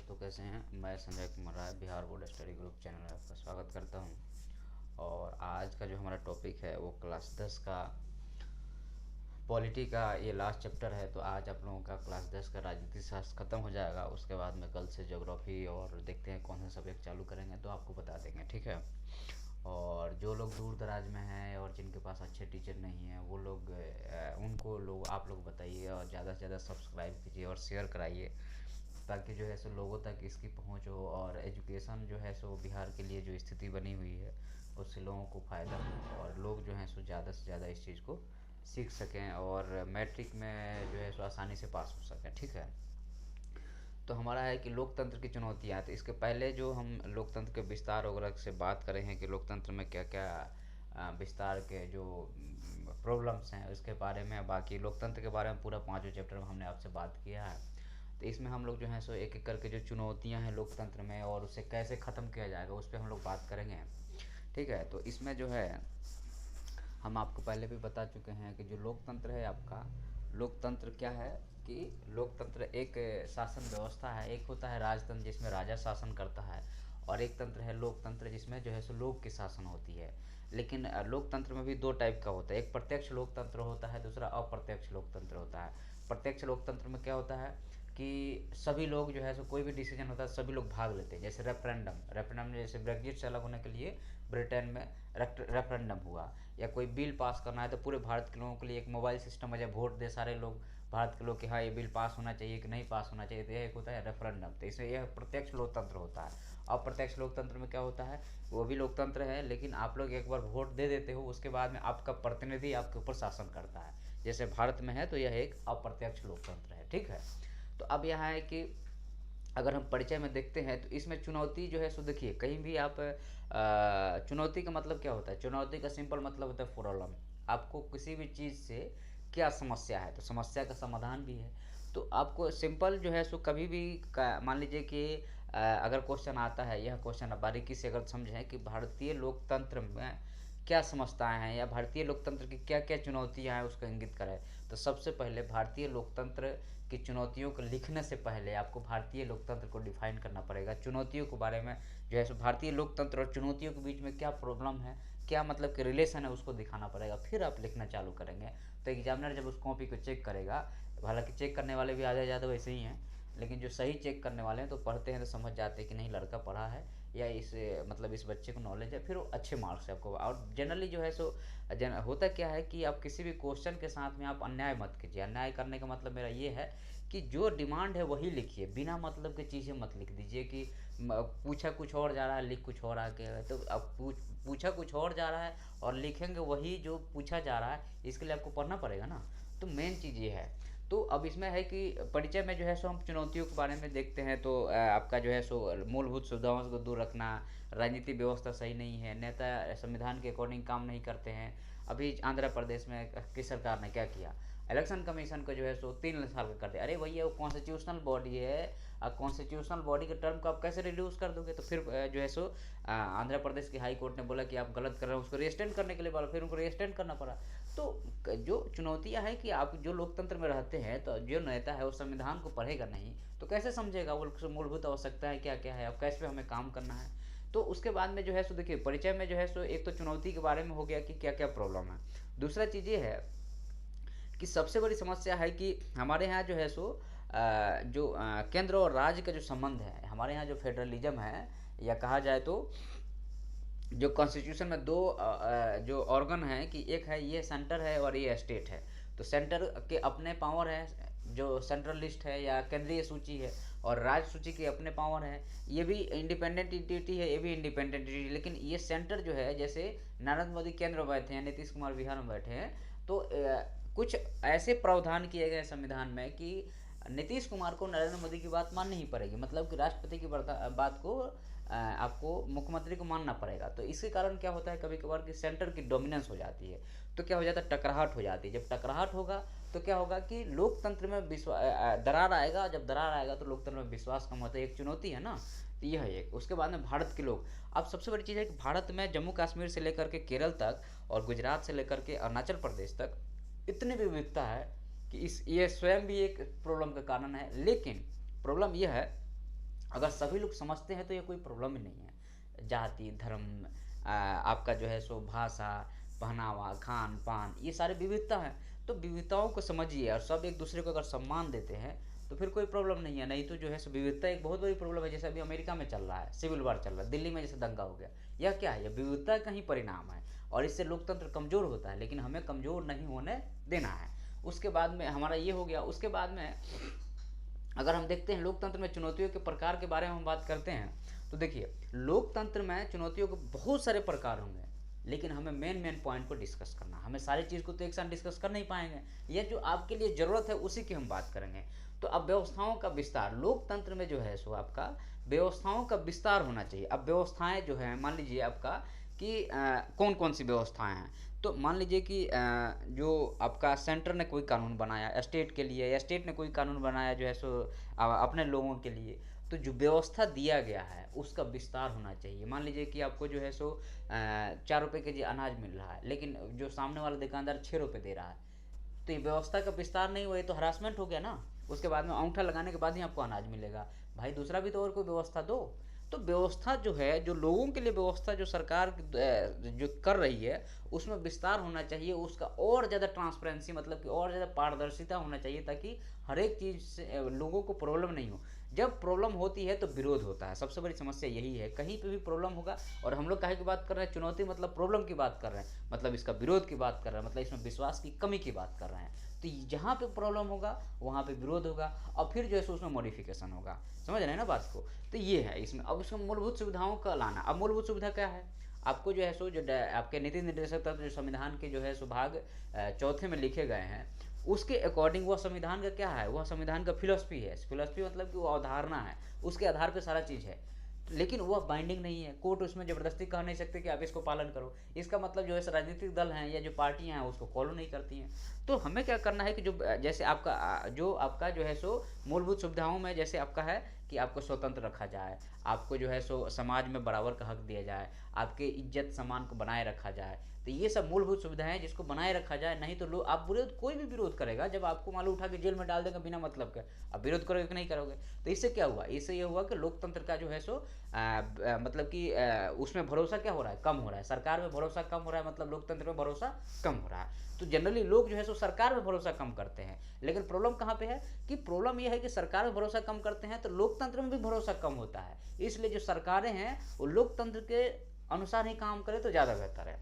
दोस्तों, कैसे हैं। मैं Sanjay Kumar Rai Bihar board study group channel में आपका स्वागत करता हूं। और आज का जो हमारा टॉपिक है वो क्लास 10 का पॉलिटी का ये लास्ट चैप्टर है। तो आज आप लोगों का क्लास 10 का राजनीति शास्त्र खत्म हो जाएगा। उसके बाद में कल से ज्योग्राफी और देखते हैं कौन से सब्जेक्ट चालू करेंगे, तो आपको बता देंगे, ठीक है। और जो लोग दूर दराज में हैं और जिनके पास अच्छे टीचर नहीं हैं वो लोग उनको आप लोग बताइए और ज़्यादा से ज़्यादा सब्सक्राइब कीजिए और शेयर कराइए, ताकि जो है सो लोगों तक इसकी पहुंच हो। और एजुकेशन जो है सो बिहार के लिए जो स्थिति बनी हुई है उससे लोगों को फ़ायदा हो और लोग जो हैं सो ज़्यादा से ज़्यादा इस चीज़ को सीख सकें और मैट्रिक में जो है सो आसानी से पास हो सकें, ठीक है। तो हमारा है कि लोकतंत्र की चुनौतियाँ। तो इसके पहले जो हम लोकतंत्र के विस्तार वगैरह से बात करें हैं कि लोकतंत्र में क्या क्या विस्तार के जो प्रॉब्लम्स हैं उसके बारे में, बाकी लोकतंत्र के बारे में पूरा 5वें चैप्टर में हमने आपसे बात किया है। तो इसमें हम लोग जो हैं सो एक एक करके जो चुनौतियां हैं लोकतंत्र में और उसे कैसे ख़त्म किया जाएगा उस पर हम लोग बात करेंगे, ठीक है। तो इसमें जो है हम आपको पहले भी बता चुके हैं कि जो लोकतंत्र है आपका, लोकतंत्र क्या है कि लोकतंत्र एक शासन व्यवस्था है। एक होता है राजतंत्र जिसमें राजा शासन करता है, और एक तंत्र है लोकतंत्र जिसमें जो है सो लोग की शासन होती है। लेकिन लोकतंत्र में भी दो टाइप का होता है, एक प्रत्यक्ष लोकतंत्र होता है, दूसरा अप्रत्यक्ष लोकतंत्र होता है। प्रत्यक्ष लोकतंत्र में क्या होता है कि सभी लोग जो है सो कोई भी डिसीजन होता है सभी लोग भाग लेते हैं। जैसे रेफरेंडम, रेफरेंडम जैसे ब्रेग्जिट से अलग होने के लिए ब्रिटेन में रेफरेंडम हुआ, या कोई बिल पास करना है तो पूरे भारत के लोगों के लिए एक मोबाइल सिस्टम है, जब वोट दे सारे लोग भारत के लोग कि हाँ ये बिल पास होना चाहिए कि नहीं पास होना चाहिए, तो यह एक होता है रेफरेंडम। तो इसमें यह प्रत्यक्ष लोकतंत्र होता है। अप्रत्यक्ष लोकतंत्र में क्या होता है, वो भी लोकतंत्र है लेकिन आप लोग एक बार वोट दे देते हो, उसके बाद में आपका प्रतिनिधि आपके ऊपर शासन करता है, जैसे भारत में है। तो यह एक अप्रत्यक्ष लोकतंत्र है, ठीक है। तो अब यहाँ है कि अगर हम परिचय में देखते हैं तो इसमें चुनौती जो है सो देखिए, कहीं भी आप चुनौती का मतलब क्या होता है, चुनौती का सिंपल मतलब होता है प्रॉब्लम। आपको किसी भी चीज़ से क्या समस्या है तो समस्या का समाधान भी है। तो आपको सिंपल जो है सो कभी भी मान लीजिए कि अगर क्वेश्चन आता है, यह क्वेश्चन आप बारीकी से अगर समझें कि भारतीय लोकतंत्र में क्या समस्याएं हैं या भारतीय लोकतंत्र की क्या क्या चुनौतियां हैं उसको इंगित करें, तो सबसे पहले भारतीय लोकतंत्र की चुनौतियों को लिखने से पहले आपको भारतीय लोकतंत्र को डिफाइन करना पड़ेगा। चुनौतियों के बारे में जो है सो भारतीय लोकतंत्र और चुनौतियों के बीच में क्या प्रॉब्लम है, क्या मतलब कि रिलेशन है, उसको दिखाना पड़ेगा, फिर आप लिखना चालू करेंगे। तो एग्जामिनर जब उस कॉपी को चेक करेगा, हालांकि चेक करने वाले भी आधे ज़्यादा वैसे ही हैं, लेकिन जो सही चेक करने वाले हैं तो पढ़ते हैं तो समझ जाते हैं कि नहीं लड़का पढ़ा है या इस मतलब इस बच्चे को नॉलेज है, फिर वो अच्छे मार्क्स है आपको। और जनरली जो है सो होता क्या है कि आप किसी भी क्वेश्चन के साथ में आप अन्याय मत कीजिए। अन्याय करने का मतलब मेरा ये है कि जो डिमांड है वही लिखिए, बिना मतलब की चीज़ें मत लिख दीजिए कि पूछा कुछ और जा रहा है लिख कुछ और आ गया। तो अब पूछा कुछ और जा रहा है और लिखेंगे वही जो पूछा जा रहा है, इसके लिए आपको पढ़ना पड़ेगा ना। तो मेन चीज़ ये है। तो अब इसमें है कि परिचय में जो है सो हम चुनौतियों के बारे में देखते हैं। तो आपका जो है सो मूलभूत सुविधाओं को दूर रखना, राजनीतिक व्यवस्था सही नहीं है, नेता संविधान के अकॉर्डिंग काम नहीं करते हैं। अभी आंध्र प्रदेश में की सरकार ने क्या किया, इलेक्शन कमीशन को जो है सो 3 साल का कर दिया। अरे भैया वो कॉन्स्टिट्यूशनल बॉडी है, कॉन्स्टिट्यूशनल बॉडी के टर्म को आप कैसे रिड्यूस कर दोगे। तो फिर जो है सो आंध्र प्रदेश की हाई कोर्ट ने बोला कि आप गलत कर रहे हो, उसको रिस्टेंड करने के लिए बोला, फिर उनको रिस्टेंड करना पड़ा। तो जो चुनौतियां हैं कि आप जो लोकतंत्र में रहते हैं तो जो नेता है वो संविधान को पढ़ेगा नहीं तो कैसे समझेगा वो मूलभूत आवश्यकताएं क्या क्या है, अब कैसे हमें काम करना है। तो उसके बाद में जो है सो देखिए परिचय में जो है सो एक तो चुनौती के बारे में हो गया कि क्या क्या प्रॉब्लम है। दूसरा चीज़ ये है कि सबसे बड़ी समस्या है कि हमारे यहाँ जो है सो जो केंद्र और राज्य का जो संबंध है, हमारे यहाँ जो फेडरलिज्म है, या कहा जाए तो जो कॉन्स्टिट्यूशन में दो जो ऑर्गन है कि एक है ये सेंटर है और ये स्टेट है। तो सेंटर के अपने पावर है जो सेंट्रल लिस्ट है या केंद्रीय सूची है, और राज्य सूची के अपने पावर है। ये भी इंडिपेंडेंट इंटिटी है, ये भी इंडिपेंडेंट इंटिटी। लेकिन ये सेंटर जो है, जैसे नरेंद्र मोदी केंद्र में बैठे हैं, नीतीश कुमार बिहार में बैठे हैं, तो कुछ ऐसे प्रावधान किए गए संविधान में कि नीतीश कुमार को नरेंद्र मोदी की बात माननी ही पड़ेगी, मतलब कि राष्ट्रपति की बात को आपको मुख्यमंत्री को मानना पड़ेगा। तो इसके कारण क्या होता है कभी कभार कि सेंटर की डोमिनेंस हो जाती है, तो क्या हो जाता है टकराहट हो जाती है। जब टकराहट होगा तो क्या होगा कि लोकतंत्र में दरार आएगा। जब दरार आएगा तो लोकतंत्र में विश्वास कम होता है, एक चुनौती है ना। तो यह है एक। उसके बाद में भारत के लोग, अब सबसे बड़ी चीज़ है कि भारत में जम्मू कश्मीर से लेकर के केरल तक और गुजरात से लेकर के अरुणाचल प्रदेश तक इतनी विविधता है कि इस ये स्वयं भी एक प्रॉब्लम का कारण है। लेकिन प्रॉब्लम यह है अगर सभी लोग समझते हैं तो ये कोई प्रॉब्लम ही नहीं है। जाति, धर्म, आपका जो है सो भाषा, पहनावा, खान पान, ये सारे विविधता है। तो विविधताओं को समझिए और सब एक दूसरे को अगर सम्मान देते हैं तो फिर कोई प्रॉब्लम नहीं है। नहीं तो जो है सो विविधता एक बहुत बड़ी प्रॉब्लम है। जैसे अभी अमेरिका में चल रहा है, सिविल वार चल रहा है, दिल्ली में जैसे दंगा हो गया, यह क्या है? यह विविधता का ही परिणाम है और इससे लोकतंत्र कमज़ोर होता है। लेकिन हमें कमज़ोर नहीं होने देना है। उसके बाद में हमारा ये हो गया। उसके बाद में अगर हम देखते हैं लोकतंत्र में चुनौतियों के प्रकार के बारे में हम बात करते हैं, तो देखिए लोकतंत्र में चुनौतियों के बहुत सारे प्रकार होंगे, लेकिन हमें मेन पॉइंट को डिस्कस करना। हमें सारी चीज़ को तो एक साथ डिस्कस कर नहीं पाएंगे। यह जो आपके लिए ज़रूरत है उसी की हम बात करेंगे। तो अब व्यवस्थाओं का विस्तार, लोकतंत्र में जो है सो आपका व्यवस्थाओं का विस्तार होना चाहिए। अब व्यवस्थाएं जो है, मान लीजिए आपका कि कौन कौन सी व्यवस्थाएं हैं। तो मान लीजिए कि जो आपका सेंटर ने कोई कानून बनाया स्टेट के लिए, या स्टेट ने कोई कानून बनाया जो है सो अपने लोगों के लिए, तो जो व्यवस्था दिया गया है उसका विस्तार होना चाहिए। मान लीजिए कि आपको जो है सो 4 रुपये के जी अनाज मिल रहा है, लेकिन जो सामने वाला दुकानदार 6 रुपये दे रहा है, तो ये व्यवस्था का विस्तार नहीं हुआ, ये तो हरासमेंट हो गया ना। उसके बाद में अंगूठा लगाने के बाद ही आपको अनाज मिलेगा। भाई दूसरा भी तो और कोई व्यवस्था दो। तो व्यवस्था जो है, जो लोगों के लिए व्यवस्था जो सरकार जो कर रही है उसमें विस्तार होना चाहिए। उसका और ज़्यादा ट्रांसपेरेंसी, मतलब कि और ज़्यादा पारदर्शिता होना चाहिए, ताकि हर एक चीज़ से लोगों को प्रॉब्लम नहीं हो। जब प्रॉब्लम होती है तो विरोध होता है, सबसे बड़ी समस्या यही है। कहीं पे भी प्रॉब्लम होगा, और हम लोग काहे की बात कर रहे हैं, चुनौती मतलब प्रॉब्लम की बात कर रहे हैं, मतलब इसका विरोध की बात कर रहे हैं, मतलब इसमें विश्वास की कमी की बात कर रहे हैं। तो जहाँ पे प्रॉब्लम होगा वहाँ पे विरोध होगा, और फिर जो है सो उसमें मॉडिफिकेशन होगा। समझ रहे हैं ना बात को? तो ये है इसमें। अब उसमें मूलभूत सुविधाओं का लाना। अब मूलभूत सुविधा क्या है? आपको जो है सो जो आपके नीति निर्देशक तत्व जो संविधान के जो है सो भाग चौथे में लिखे गए हैं, उसके अकॉर्डिंग वह संविधान का क्या है, वह संविधान का फिलॉसफी है। फिलॉसफी मतलब कि वो अवधारणा है, उसके आधार पर सारा चीज़ है। लेकिन वह बाइंडिंग नहीं है। कोर्ट उसमें ज़बरदस्ती कह नहीं सकते कि आप इसको पालन करो। इसका मतलब जो है राजनीतिक दल हैं या जो पार्टियां हैं उसको फॉलो नहीं करती हैं। तो हमें क्या करना है कि जो जैसे आपका जो है सो मूलभूत सुविधाओं में जैसे आपका है कि आपको स्वतंत्र रखा जाए, आपको जो है सो समाज में बराबर का हक दिया जाए, आपके इज्जत सम्मान को बनाए रखा जाए। तो ये सब मूलभूत सुविधाएं हैं जिसको बनाए रखा जाए। नहीं तो लोग आप विरोध, कोई भी विरोध करेगा, जब आपको मालूम उठा के जेल में डाल देंगे बिना मतलब के, आप विरोध करोगे कि नहीं करोगे? तो इससे क्या हुआ? इससे ये हुआ कि लोकतंत्र का जो है सो मतलब कि उसमें भरोसा क्या हो रहा है, कम हो रहा है। सरकार में भरोसा कम हो रहा है, मतलब लोकतंत्र में भरोसा कम हो रहा है। तो जनरली लोग जो है सो सरकार में भरोसा कम करते हैं। लेकिन प्रॉब्लम कहाँ पे है कि प्रॉब्लम यह है कि सरकार में भरोसा कम करते हैं तो लोकतंत्र में भी भरोसा कम होता है। इसलिए जो सरकारें हैं वो लोकतंत्र के अनुसार ही काम करें तो ज़्यादा बेहतर है।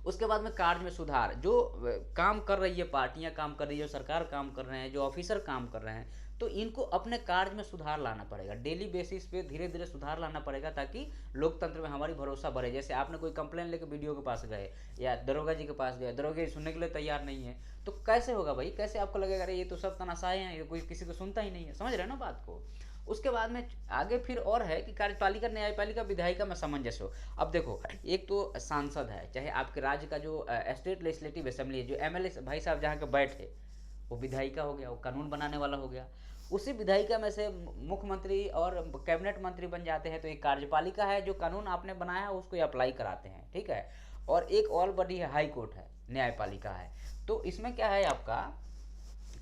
उसके बाद में कार्य में सुधार। जो काम कर रही है, पार्टियां काम कर रही है, जो सरकार काम कर रहे हैं, जो ऑफिसर काम कर रहे हैं, तो इनको अपने कार्य में सुधार लाना पड़ेगा। डेली बेसिस पे धीरे धीरे सुधार लाना पड़ेगा, ताकि लोकतंत्र में हमारी भरोसा बढ़े। जैसे आपने कोई कंप्लेन लेकर वीडियो के पास गए या दरोगा जी के पास गए, दरोगा जी सुनने के लिए तैयार नहीं है, तो कैसे होगा भाई? कैसे आपको लगेगा अरे ये तो सब तनाशाएं हैं, ये कोई किसी को सुनता ही नहीं है। समझ रहे हैं ना बात को? उसके बाद में आगे फिर और है कि कार्यपालिका, न्यायपालिका, विधायिका में सामंजस्य हो। अब देखो, एक तो सांसद है, चाहे आपके राज्य का जो स्टेट लेजिस्लेटिव असेंबली है, जो एमएलए भाई साहब जहाँ के बैठे, वो विधायिका हो गया, वो कानून बनाने वाला हो गया। उसी विधायिका में से मुख्यमंत्री और कैबिनेट मंत्री बन जाते हैं। तो एक कार्यपालिका है, जो कानून आपने बनाया है उसको अप्लाई कराते हैं, ठीक है। और एक और बड़ी है, हाई कोर्ट है, न्यायपालिका है। तो इसमें क्या है आपका,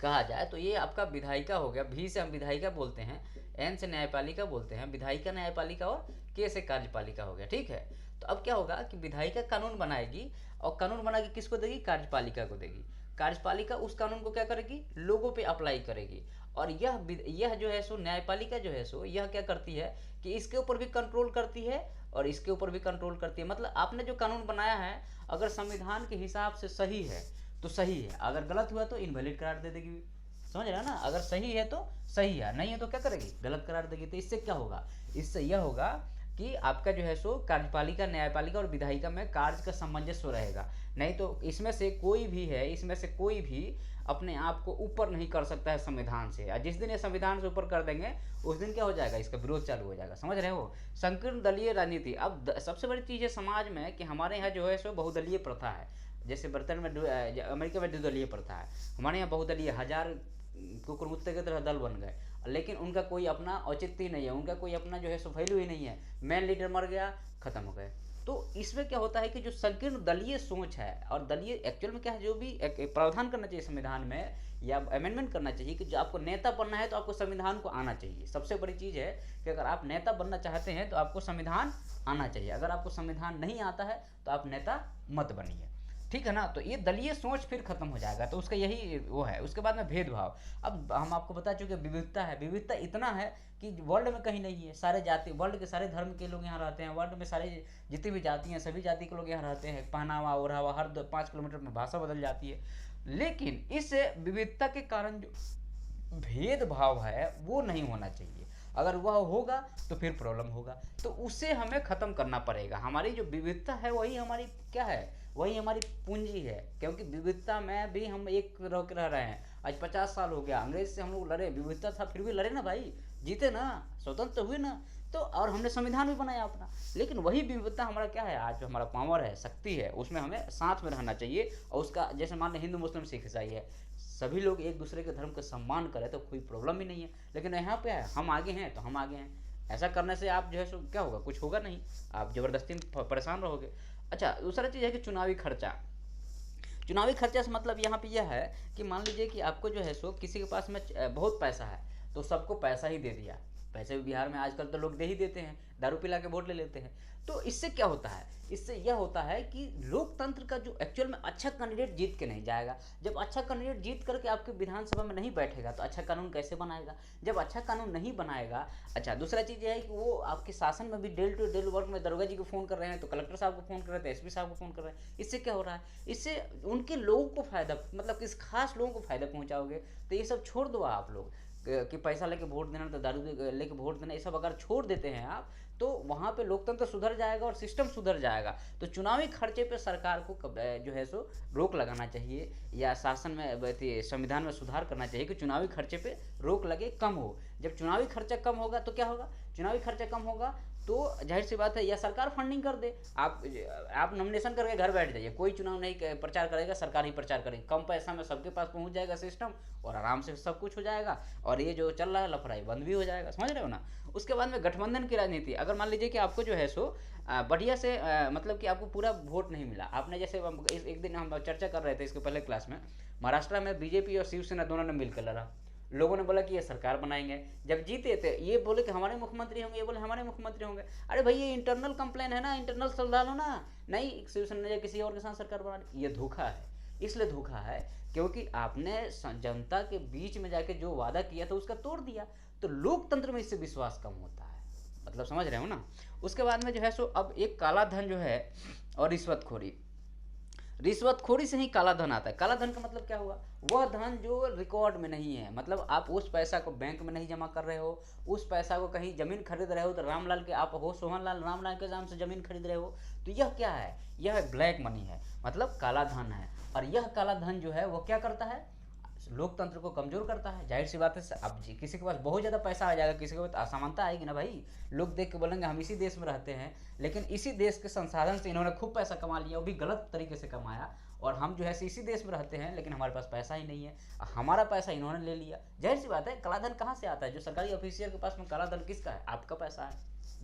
कहा जाए तो ये आपका विधायिका हो गया, भी से हम विधायिका बोलते हैं, एन से न्यायपालिका बोलते हैं, विधायिका, न्यायपालिका, और के से कार्यपालिका हो गया, ठीक है। तो अब क्या होगा कि विधायिका कानून बनाएगी, और कानून बना के किसको देगी? कार्यपालिका को देगी। कार्यपालिका उस कानून को क्या करेगी? लोगों पे अप्लाई करेगी। और यह जो है सो न्यायपालिका जो है सो यह क्या करती है कि इसके ऊपर भी कंट्रोल करती है और इसके ऊपर भी कंट्रोल करती है। मतलब आपने जो कानून बनाया है अगर संविधान के हिसाब से सही है तो सही है, अगर गलत हुआ तो इनवैलिड करार दे देगी। समझ रहे हैं ना? अगर सही है तो सही है, नहीं है तो क्या करेगी? गलत करार देगी। तो इससे क्या होगा? इससे यह होगा कि आपका जो है सो कार्यपालिका, न्यायपालिका और विधायिका में कार्य का सामंजस्य रहेगा। नहीं तो इसमें से कोई भी है, इसमें से कोई भी अपने आप को ऊपर नहीं कर सकता है संविधान से। और जिस दिन ये संविधान से ऊपर कर देंगे उस दिन क्या हो जाएगा? इसका विरोध चालू हो जाएगा। समझ रहे हो? संकीर्ण दलीय राजनीति। अब सबसे बड़ी चीज़ है समाज में कि हमारे यहाँ जो है सो बहुदलीय प्रथा है। जैसे ब्रिटेन में, अमेरिका में द्विदलीय प्रथा है, हमारे यहाँ बहुदलीय, हजार कुकुर कुत्ते की तरह दल बन गए, लेकिन उनका कोई अपना औचित्य ही नहीं है, उनका कोई अपना जो है सो वैल्यू ही नहीं है। मेन लीडर मर गया, खत्म हो गए। तो इसमें क्या होता है कि जो संकीर्ण दलीय सोच है, और दलीय एक्चुअल में क्या है, जो भी एक प्रावधान करना चाहिए संविधान में या अमेंडमेंट करना चाहिए कि जो आपको नेता बनना है तो आपको संविधान को आना चाहिए। सबसे बड़ी चीज़ है कि अगर आप नेता बनना चाहते हैं तो आपको संविधान आना चाहिए। अगर आपको संविधान नहीं आता है तो आप नेता मत बनिए, ठीक है ना। तो ये दलीय सोच फिर खत्म हो जाएगा, तो उसका यही वो है। उसके बाद में भेदभाव, अब हम आपको बता चुके विविधता है, विविधता इतना है कि वर्ल्ड में कहीं नहीं है। सारे जाति, वर्ल्ड के सारे धर्म के लोग यहाँ रहते हैं, वर्ल्ड में सारे जितनी भी जाति हैं सभी जाति के लोग यहाँ रहते हैं। पहनावा ओढ़ावा हर 5 किलोमीटर में भाषा बदल जाती है, लेकिन इस विविधता के कारण जो भेदभाव है वो नहीं होना चाहिए। अगर वह होगा तो फिर प्रॉब्लम होगा, तो उसे हमें ख़त्म करना पड़ेगा। हमारी जो विविधता है वही हमारी क्या है, वही हमारी पूंजी है, क्योंकि विविधता में भी हम एक रह रहे हैं। आज 50 साल हो गया, अंग्रेज से हम लोग लड़े, विविधता था फिर भी लड़े ना भाई, जीते ना, स्वतंत्र हुए ना। तो और हमने संविधान भी बनाया अपना, लेकिन वही विविधता हमारा क्या है, आज जो हमारा पावर है, शक्ति है, उसमें हमें साथ में रहना चाहिए। और उसका जैसे मान लें हिंदू मुस्लिम सिख ईसाई है, सभी लोग एक दूसरे के धर्म का सम्मान करें तो कोई प्रॉब्लम ही नहीं है। लेकिन यहाँ पे है हम आगे हैं तो हम आगे हैं, ऐसा करने से आप जो है सो क्या होगा, कुछ होगा नहीं, आप ज़बरदस्ती परेशान रहोगे। अच्छा, दूसरा चीज़ है कि चुनावी खर्चा। चुनावी खर्चा से मतलब यहाँ पे यह है कि मान लीजिए कि आपको जो है सो किसी के पास में बहुत पैसा है तो सबको पैसा ही दे दिया। पैसे भी बिहार में आजकल तो लोग दे ही देते हैं, दारू पिला के वोट ले लेते हैं। तो इससे क्या होता है, इससे यह होता है कि लोकतंत्र का जो एक्चुअल में अच्छा कैंडिडेट जीत के नहीं जाएगा। जब अच्छा कैंडिडेट जीत करके आपके विधानसभा में नहीं बैठेगा तो अच्छा कानून कैसे बनाएगा, जब अच्छा कानून नहीं बनाएगा। अच्छा, दूसरा चीज़ यह है कि वो आपके शासन में भी डेल टू डेल वर्क में दरोगा जी को फ़ोन कर रहे हैं तो कलेक्टर साहब को फ़ोन कर रहे हैं तो एसपी साहब को फ़ोन कर रहे हैं। इससे क्या हो रहा है, इससे उनके लोगों को फ़ायदा, मतलब किस खास लोगों को फ़ायदा पहुँचाओगे। तो ये सब छोड़ दो आप लोग कि पैसा लेके वोट देना तो दारू लेके वोट देना, ये सब अगर छोड़ देते हैं आप तो वहाँ पे लोकतंत्र सुधर जाएगा और सिस्टम सुधर जाएगा। तो चुनावी खर्चे पे सरकार को जो है सो रोक लगाना चाहिए, या शासन में संविधान में सुधार करना चाहिए कि चुनावी खर्चे पे रोक लगे, कम हो। जब चुनावी खर्चा कम होगा तो क्या होगा, चुनावी खर्चा कम होगा तो जाहिर सी बात है या सरकार फंडिंग कर दे। आप नॉमिनेशन करके घर बैठ जाइए, कोई चुनाव नहीं प्रचार करेगा, सरकार ही प्रचार करेगी। कम पैसा में सबके पास पहुंच जाएगा सिस्टम और आराम से सब कुछ हो जाएगा, और ये जो चल रहा है लफड़ाई बंद भी हो जाएगा, समझ रहे हो ना। उसके बाद में गठबंधन की राजनीति, अगर मान लीजिए कि आपको जो है सो बढ़िया से मतलब कि आपको पूरा वोट नहीं मिला, आपने जैसे एक दिन हम चर्चा कर रहे थे इसके पहले क्लास में, महाराष्ट्र में बीजेपी और शिवसेना दोनों ने मिलकर लड़ा। लोगों ने बोला कि ये सरकार बनाएंगे, जब जीते थे ये बोले कि हमारे मुख्यमंत्री होंगे, ये बोले हमारे मुख्यमंत्री होंगे। अरे भाई ये इंटरनल कंप्लेन है ना, इंटरनल सुलझा लो ना, नहीं शिवसेना ने किसी और के साथ सरकार बना ली। ये धोखा है, इसलिए धोखा है क्योंकि आपने जनता के बीच में जाके जो वादा किया था उसका तोड़ दिया। तो लोकतंत्र में इससे विश्वास कम होता है, मतलब समझ रहे हो ना। उसके बाद में जो है सो अब एक काला धन जो है और रिश्वतखोरी, रिश्वतखोरी से ही काला धन आता है। काला धन का मतलब क्या हुआ, वह धन जो रिकॉर्ड में नहीं है, मतलब आप उस पैसा को बैंक में नहीं जमा कर रहे हो, उस पैसा को कहीं जमीन खरीद रहे हो, तो रामलाल के आप हो, सोहनलाल रामलाल के नाम से जमीन खरीद रहे हो, तो यह क्या है, यह ब्लैक मनी है, मतलब काला धन है। और यह काला धन जो है वो क्या करता है, लोकतंत्र को कमजोर करता है। जाहिर सी बात है, अब किसी के पास बहुत ज़्यादा पैसा आ जाएगा, किसी के पास असमानता आएगी ना भाई, लोग देख के बोलेंगे हम इसी देश में रहते हैं, लेकिन इसी देश के संसाधन से इन्होंने खूब पैसा कमा लिया, वो भी गलत तरीके से कमाया, और हम जो है इसी देश में रहते हैं लेकिन हमारे पास पैसा ही नहीं है, हमारा पैसा इन्होंने ले लिया। जाहिर सी बात है, कालाधन कहाँ से आता है, जो सरकारी ऑफिसियल के पास में कालाधन किसका है, आपका पैसा है,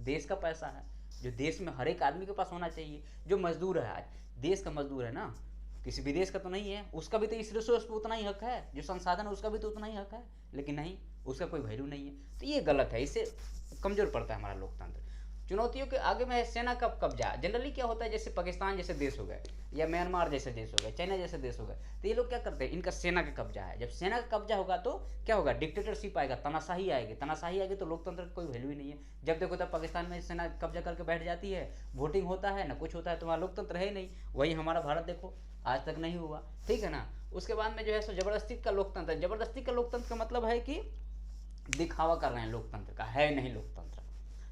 देश का पैसा है, जो देश में हर एक आदमी के पास होना चाहिए। जो मजदूर है, आज देश का मजदूर है ना, किसी विदेश का तो नहीं है, उसका भी तो इस रिसोर्स पर उतना ही हक है, जो संसाधन है उसका भी तो उतना ही हक है, लेकिन नहीं, उसका कोई वैल्यू नहीं है। तो ये गलत है, इससे कमजोर पड़ता है हमारा लोकतंत्र। चुनौतियों के आगे में है सेना का कब्जा। जनरली क्या होता है, जैसे पाकिस्तान जैसे देश हो गए, या म्यांमार जैसे देश हो गए, चाइना जैसे देश हो गए, तो ये लोग क्या करते हैं, इनका सेना का कब्जा है। जब सेना का कब्जा होगा तो क्या होगा, डिक्टेटरशिप आएगा, तनाशाही आएगी, तनाशाही आएगी तो लोकतंत्र का कोई वैल्यू ही नहीं है। जब देखो तब पाकिस्तान में सेना कब्जा करके बैठ जाती है, वोटिंग होता है ना, कुछ होता है, तो वहाँ लोकतंत्र है ही नहीं। वही हमारा भारत देखो, आज तक नहीं हुआ, ठीक है ना। उसके बाद में जो है सो जबरदस्ती का लोकतंत्र। जबरदस्ती का लोकतंत्र का मतलब है कि दिखावा कर रहे हैं, लोकतंत्र का है नहीं लोकतंत्र।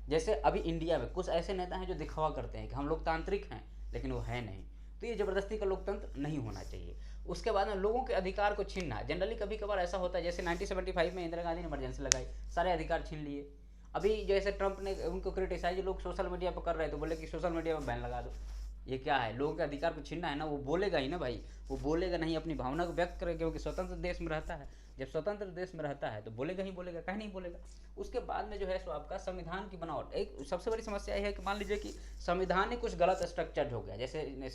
जैसे अभी इंडिया में कुछ ऐसे नेता हैं जो दिखावा करते हैं कि हम लोकतांत्रिक हैं, लेकिन वो है नहीं। तो ये जबरदस्ती का लोकतंत्र नहीं होना चाहिए। उसके बाद में लोगों के अधिकार को छीनना। जनरली कभी कभार ऐसा होता है, जैसे 1975 में इंदिरा गांधी ने इमरजेंसी लगाई, सारे अधिकार छीन लिए। अभी जैसे ट्रंप ने उनको क्रिटिसाइज लोग सोशल मीडिया पर कर रहे, तो बोले कि सोशल मीडिया पर बैन लगा दो। ये क्या है, लोगों के अधिकार को छीनना है ना, वो बोलेगा ही ना भाई, वो बोलेगा नहीं, अपनी भावना को व्यक्त करेगा, क्योंकि स्वतंत्र देश में रहता है। जब स्वतंत्र देश में रहता है तो बोलेगा ही बोलेगा, कहीं नहीं बोलेगा। उसके बाद में जो है सो आपका संविधान की बनावट, एक सबसे बड़ी समस्या यह है कि मान लीजिए कि संविधान ही कुछ गलत स्ट्रक्चर्ड हो गया, जैसे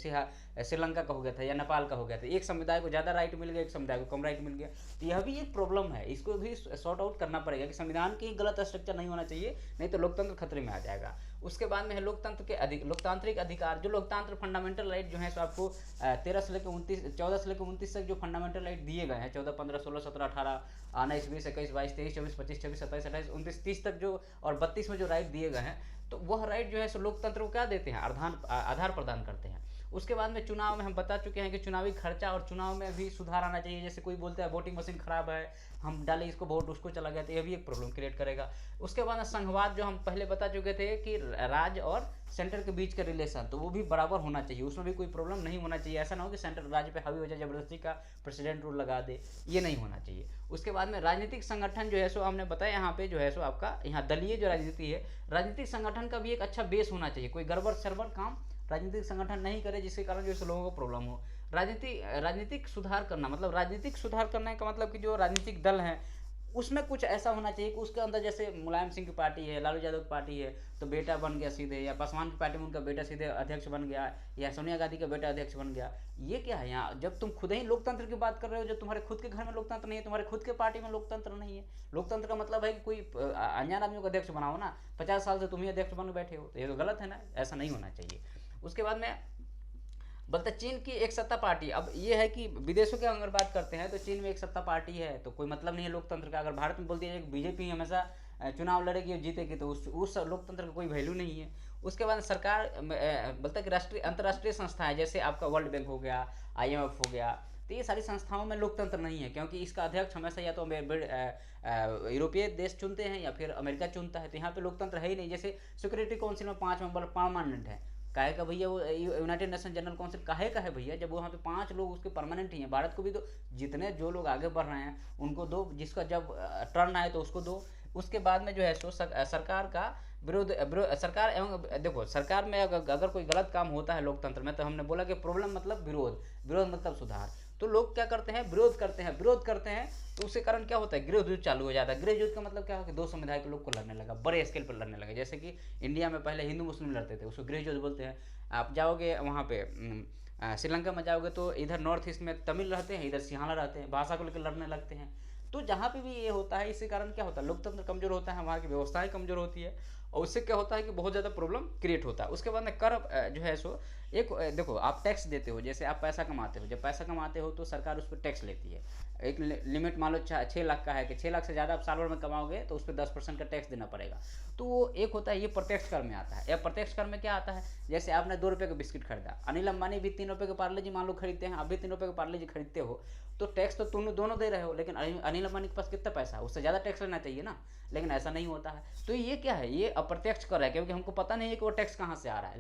श्रीलंका का हो गया था या नेपाल का हो गया था, एक समुदाय को ज़्यादा राइट मिल गया, एक समुदाय को कम राइट मिल गया। तो यह भी एक प्रॉब्लम है, इसको भी सॉर्ट आउट करना पड़ेगा कि संविधान की गलत स्ट्रक्चर नहीं होना चाहिए, नहीं तो लोकतंत्र खतरे में आ जाएगा। उसके बाद में है लोकतंत्र के लोकतांत्रिक अधिकार, जो लोकतंत्र फंडामेंटल राइट जो है सो आपको 13 से लेकर 29, 14 से लेकर 29 तक जो फंडामेंटल राइट दिए गए हैं, 14, 15, 16, 17, 18, 19, 20, 21, 22, 23, 24, 25, 26, 27, 28, 29, 30 तक जो, और 32 में जो राइट दिए गए हैं, तो वह राइट जो है सो लोकतंत्र को क्या देते हैं, आधार प्रदान करते हैं। उसके बाद में चुनाव में हम बता चुके हैं कि चुनावी खर्चा और चुनाव में भी सुधार आना चाहिए। जैसे कोई बोलता है वोटिंग मशीन खराब है, हम डाले इसको वोट, उसको चला गया, तो यह भी एक प्रॉब्लम क्रिएट करेगा। उसके बाद संघवाद, जो हम पहले बता चुके थे कि राज्य और सेंटर के बीच का रिलेशन, तो वो भी बराबर होना चाहिए, उसमें भी कोई प्रॉब्लम नहीं होना चाहिए। ऐसा ना हो कि सेंटर राज्य पे हावी हो जाए, जबरदस्ती का प्रेसिडेंट रूल लगा दे, ये नहीं होना चाहिए। उसके बाद में राजनीतिक संगठन जो है सो हमने बताया, यहाँ पे जो है सो आपका यहाँ दलीय जो राजनीति है, राजनीतिक संगठन का भी एक अच्छा बेस होना चाहिए, कोई गड़बड़ सरबड़ काम राजनीतिक संगठन नहीं करे जिसके कारण जो है लोगों को प्रॉब्लम हो। राजनीतिक सुधार करना, मतलब राजनीतिक सुधार करने का मतलब कि जो राजनीतिक दल हैं उसमें कुछ ऐसा होना चाहिए कि उसके अंदर, जैसे मुलायम सिंह की पार्टी है, लालू यादव की पार्टी है, तो बेटा बन गया सीधे, या पासवान की पार्टी में उनका बेटा सीधे अध्यक्ष बन गया, या सोनिया गांधी का बेटा अध्यक्ष बन गया। ये क्या है यहाँ, जब तुम खुद ही लोकतंत्र की बात कर रहे हो, जब तुम्हारे खुद के घर में लोकतंत्र नहीं है, तुम्हारे खुद के पार्टी में लोकतंत्र नहीं है। लोकतंत्र का मतलब है कि कोई अनजान आदमी को अध्यक्ष बनाओ ना, 50 साल से तुम ही अध्यक्ष बन बैठे हो, तो ये तो गलत है ना, ऐसा नहीं होना चाहिए। उसके बाद में बोलते चीन की एक सत्ता पार्टी, अब ये है कि विदेशों की अगर बात करते हैं तो चीन में एक सत्ता पार्टी है, तो कोई मतलब नहीं है लोकतंत्र का। अगर भारत में बोल दिया जाए कि बीजेपी हमेशा चुनाव लड़ेगी और जीतेगी, तो उस लोकतंत्र का कोई वैल्यू नहीं है। उसके बाद सरकार बोलता है कि राष्ट्रीय अंतर्राष्ट्रीय संस्थाएं, जैसे आपका वर्ल्ड बैंक हो गया, IMF हो गया, तो ये सारी संस्थाओं में लोकतंत्र नहीं है, क्योंकि इसका अध्यक्ष हमेशा या तो यूरोपीय देश चुनते हैं या फिर अमेरिका चुनता है, तो यहाँ पे लोकतंत्र है ही नहीं। जैसे सिक्योरिटी काउंसिल में 5 मेंबर परमानेंट है, काहे का भैया वो यूनाइटेड नेशन जनरल काउंसिल काहे का है भैया, जब वहाँ पे 5 लोग उसके परमानेंट ही हैं। भारत को भी दो, जितने जो लोग आगे बढ़ रहे हैं उनको दो, जिसका जब टर्न आए तो उसको दो। उसके बाद में जो है सो सरकार का सरकार एवं देखो, सरकार में अगर कोई गलत काम होता है लोकतंत्र में, तो हमने बोला कि प्रॉब्लम मतलब विरोध मतलब सुधार। तो लोग क्या करते हैं, विरोध करते हैं, तो उसके कारण क्या होता है, गृह युद्ध चालू हो जाता है। गृह युद्ध का मतलब क्या है कि 2 समुदाय के लोग को लड़ने लगा, बड़े स्केल पर लड़ने लगे। जैसे कि इंडिया में पहले हिंदू मुस्लिम लड़ते थे, उसको गृह युद्ध बोलते हैं। आप जाओगे वहाँ पे श्रीलंका में जाओगे तो इधर नॉर्थ ईस्ट में तमिल रहते हैं, इधर सिंहाला रहते हैं, भाषा को लेकर लड़ने लगते हैं। तो जहाँ पे भी ये होता है, इसके कारण क्या होता है, लोकतंत्र कमजोर होता है, वहाँ की व्यवस्थाएं कमजोर होती है, और उससे क्या होता है कि बहुत ज़्यादा प्रॉब्लम क्रिएट होता है। उसके बाद में कर जो है सो एक देखो, आप टैक्स देते हो, जैसे आप पैसा कमाते हो, जब पैसा कमाते हो तो सरकार उस पर टैक्स लेती है। एक लिमिट मान लो 6 लाख का है, कि 6 लाख से ज़्यादा आप साल भर में कमाओगे तो उस पर 10% का टैक्स देना पड़ेगा। तो वो एक होता है, ये प्रत्यक्ष कर में आता है। या प्रत्यक्ष कर में क्या आता है, जैसे आपने 2 रुपये का बिस्किट खरीदा, अनिल अंबानी भी 3 रुपये का पार्ले जी मान लो खरीदते हैं, आप भी 3 रुपये का पार्ले जी खरीदते हो, तो टैक्स तो तुम दोनों दे रहे हो, लेकिन अनिल अंबानी के पास कितना पैसा है, उससे ज़्यादा टैक्स लेना चाहिए ना, लेकिन ऐसा नहीं होता है। तो ये क्या है, ये अप्रत्यक्ष कर है, क्योंकि हमको पता नहीं है कि वो टैक्स कहाँ से आ रहा है।